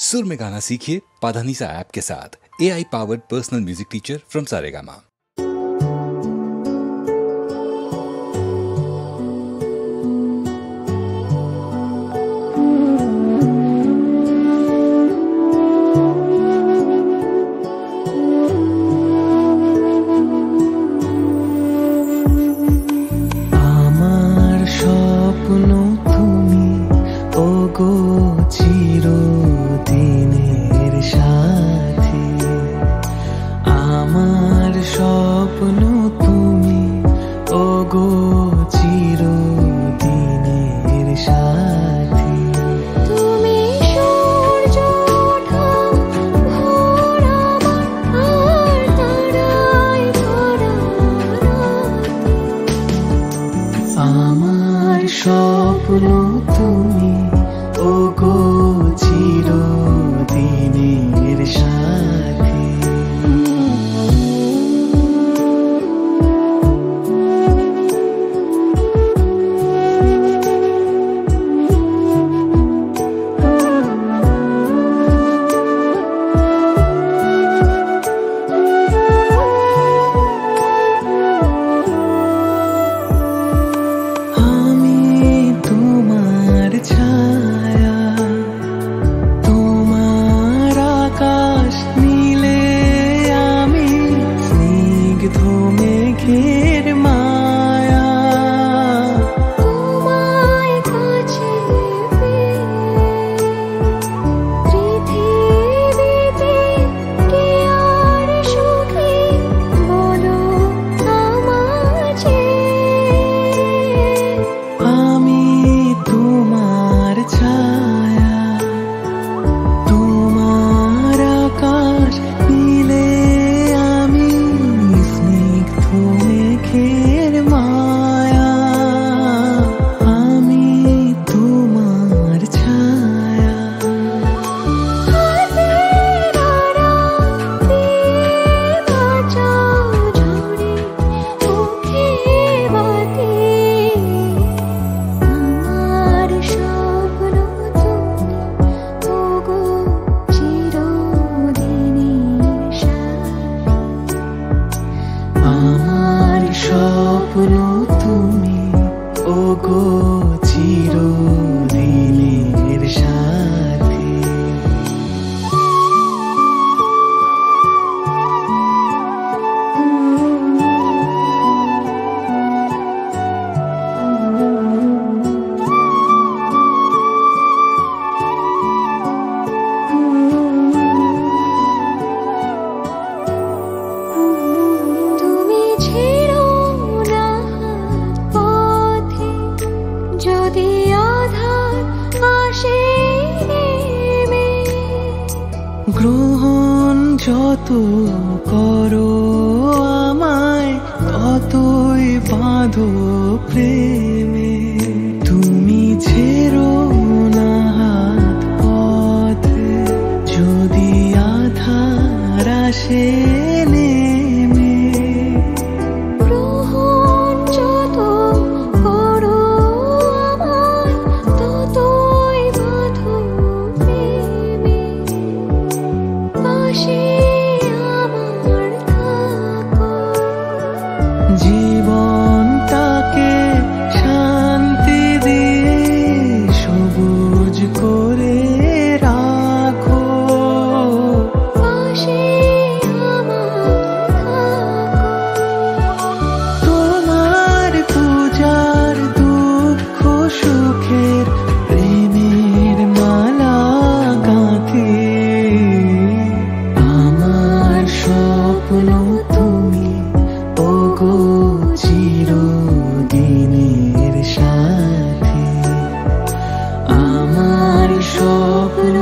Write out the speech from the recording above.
सुर में गाना सीखिए पाधानीसा ऐप के साथ। AI powered personal music teacher from Saregama. গ্রহণ যত করো আমায় ততই বাঁধো প্রেমে। তুমি ছেড়ো না হাত পথে যদি আধার আসে নেমে। গ্রহণ যত করো আমায় ততই বাঁধো প্রেমে। পাশে আমার থাকো, জীবনটাকে শান্তি দিয়ে সবুজ করে রাখো। পাশে আমার থাকো, তোমার পূজার দুঃখ সুখের প্রেমের মালা গাঁথি। আমার স্বপ্ন তুমি ওগো চিরদিনের সাথী। আমার স্বপ্ন